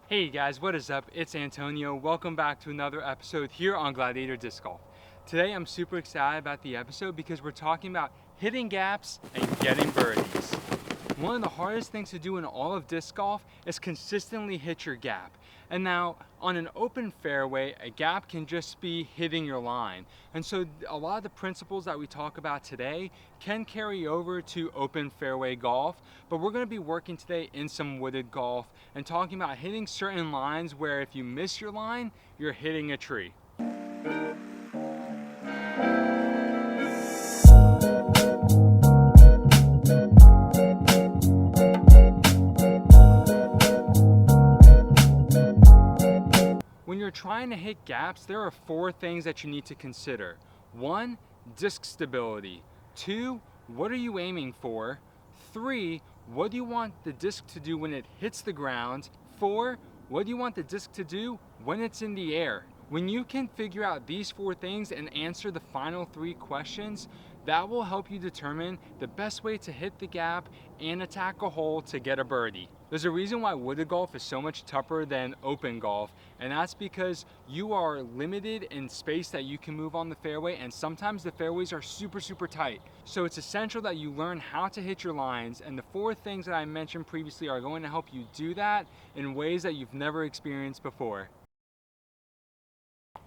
Hey guys, what is up? It's Antonio. Welcome back to another episode here on Gladiator Disc Golf. Today I'm super excited about the episode because we're talking about hitting gaps and getting birdies. One of the hardest things to do in all of disc golf is consistently hit your gap. And now, on an open fairway, a gap can just be hitting your line. And so a lot of the principles that we talk about today can carry over to open fairway golf, but we're going to be working today in some wooded golf and talking about hitting certain lines where if you miss your line, you're hitting a tree. When you're trying to hit gaps, there are 4 things that you need to consider. 1, disc stability. 2, what are you aiming for? 3, what do you want the disc to do when it hits the ground? 4, what do you want the disc to do when it's in the air? When you can figure out these 4 things and answer the final 3 questions, that will help you determine the best way to hit the gap and attack a hole to get a birdie. There's a reason why wooded golf is so much tougher than open golf, and that's because you are limited in space that you can move on the fairway, and sometimes the fairways are super tight. So it's essential that you learn how to hit your lines, and the 4 things that I mentioned previously are going to help you do that in ways that you've never experienced before.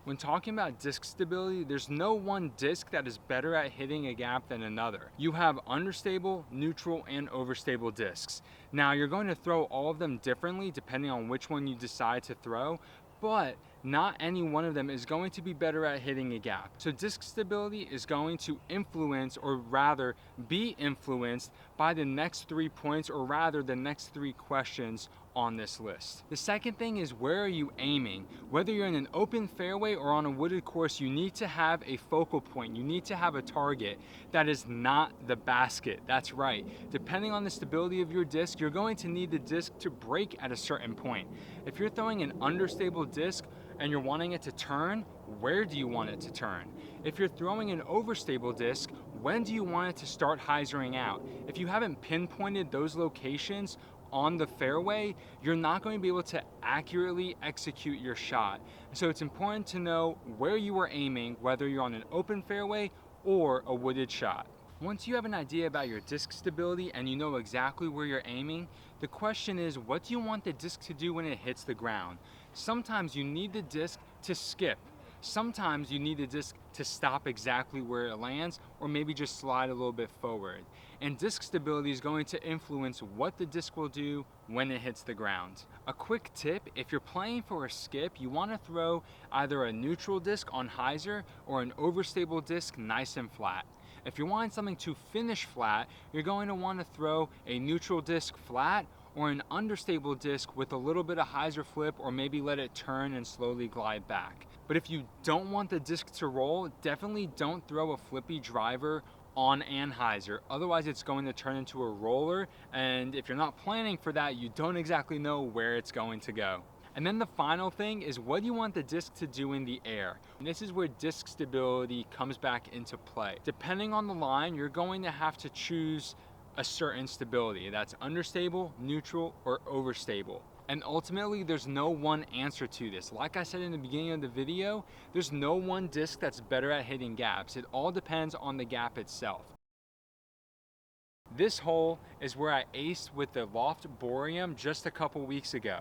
When talking about disc stability, there's no one disc that is better at hitting a gap than another. You have understable, neutral, and overstable discs. Now, you're going to throw all of them differently depending on which one you decide to throw, but not any one of them is going to be better at hitting a gap. So disc stability is going to influence, or rather be influenced by the next 3 points, or rather the next 3 questions on this list. The second thing is, where are you aiming? Whether you're in an open fairway or on a wooded course, you need to have a focal point. You need to have a target that is not the basket. That's right. Depending on the stability of your disc, you're going to need the disc to break at a certain point. If you're throwing an understable disc and you're wanting it to turn, where do you want it to turn? If you're throwing an overstable disc, when do you want it to start hyzering out? If you haven't pinpointed those locations on the fairway, you're not going to be able to accurately execute your shot. So it's important to know where you are aiming, whether you're on an open fairway or a wooded shot. Once you have an idea about your disc stability and you know exactly where you're aiming, the question is, what do you want the disc to do when it hits the ground? Sometimes you need the disc to skip. Sometimes you need the disc to stop exactly where it lands, or maybe just slide a little bit forward. And disc stability is going to influence what the disc will do when it hits the ground. A quick tip, if you're playing for a skip, you want to throw either a neutral disc on hyzer or an overstable disc nice and flat. If you're wanting something to finish flat, you're going to want to throw a neutral disc flat or an understable disc with a little bit of hyzer flip, or maybe let it turn and slowly glide back. But if you don't want the disc to roll, definitely don't throw a flippy driver on an hyzer. Otherwise it's going to turn into a roller, and if you're not planning for that, you don't exactly know where it's going to go. And then the final thing is, what do you want the disc to do in the air? And this is where disc stability comes back into play. Depending on the line, you're going to have to choose a certain stability. That's understable, neutral, or overstable. And ultimately, there's no one answer to this. Like I said in the beginning of the video, there's no one disc that's better at hitting gaps. It all depends on the gap itself. This hole is where I aced with the Loft Boreum just a couple weeks ago.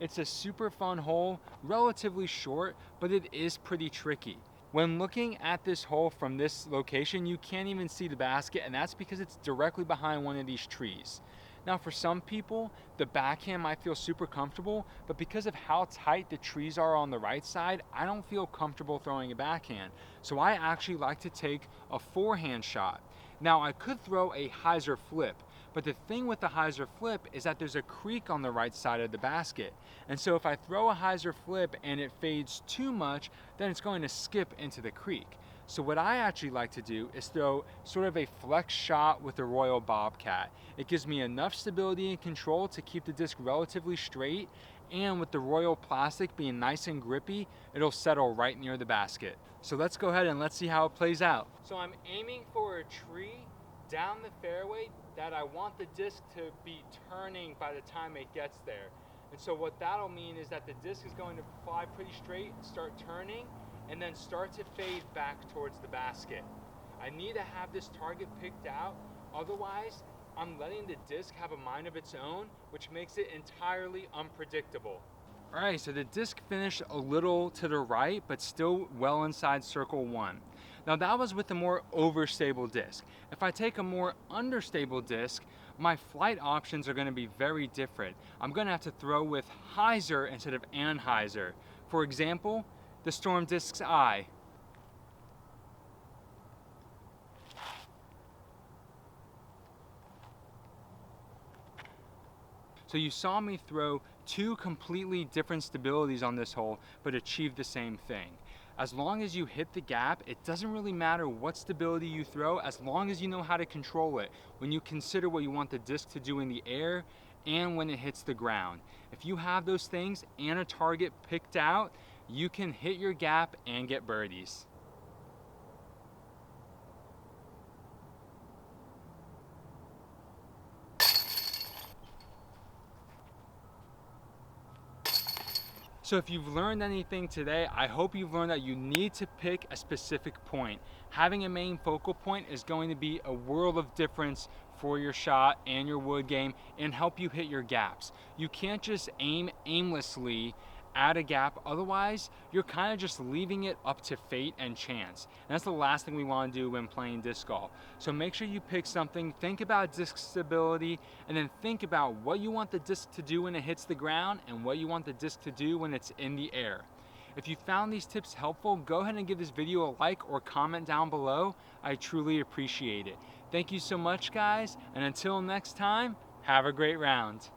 It's a super fun hole, relatively short, but it is pretty tricky. When looking at this hole from this location, you can't even see the basket, and that's because it's directly behind one of these trees. Now, for some people, the backhand might feel super comfortable, but because of how tight the trees are on the right side, I don't feel comfortable throwing a backhand. So I actually like to take a forehand shot. Now, I could throw a hyzer flip, but the thing with the hyzer flip is that there's a creek on the right side of the basket. And so if I throw a hyzer flip and it fades too much, then it's going to skip into the creek. So what I actually like to do is throw sort of a flex shot with the Royal Bobcat. It gives me enough stability and control to keep the disc relatively straight, and with the Royal plastic being nice and grippy, it'll settle right near the basket. So let's go ahead and let's see how it plays out. So I'm aiming for a tree down the fairway that I want the disc to be turning by the time it gets there. And so what that'll mean is that the disc is going to fly pretty straight, start turning, and then start to fade back towards the basket. I need to have this target picked out, otherwise I'm letting the disc have a mind of its own, which makes it entirely unpredictable. All right, so the disc finished a little to the right, but still well inside circle 1. Now that was with a more overstable disc. If I take a more understable disc, my flight options are going to be very different. I'm going to have to throw with hyzer instead of anhyzer. For example, the Storm Disc's eye. So you saw me throw two completely different stabilities on this hole, but achieve the same thing. As long as you hit the gap, it doesn't really matter what stability you throw, as long as you know how to control it when you consider what you want the disc to do in the air and when it hits the ground. If you have those things and a target picked out, you can hit your gap and get birdies. So if you've learned anything today, I hope you've learned that you need to pick a specific point. Having a main focal point is going to be a world of difference for your shot and your wood game and help you hit your gaps. You can't just aim aimlessly at a gap, otherwise you're kind of just leaving it up to fate and chance. And that's the last thing we want to do when playing disc golf. So make sure you pick something, think about disc stability, and then think about what you want the disc to do when it hits the ground and what you want the disc to do when it's in the air. If you found these tips helpful, go ahead and give this video a like or comment down below. I truly appreciate it. Thank you so much, guys, and until next time, have a great round.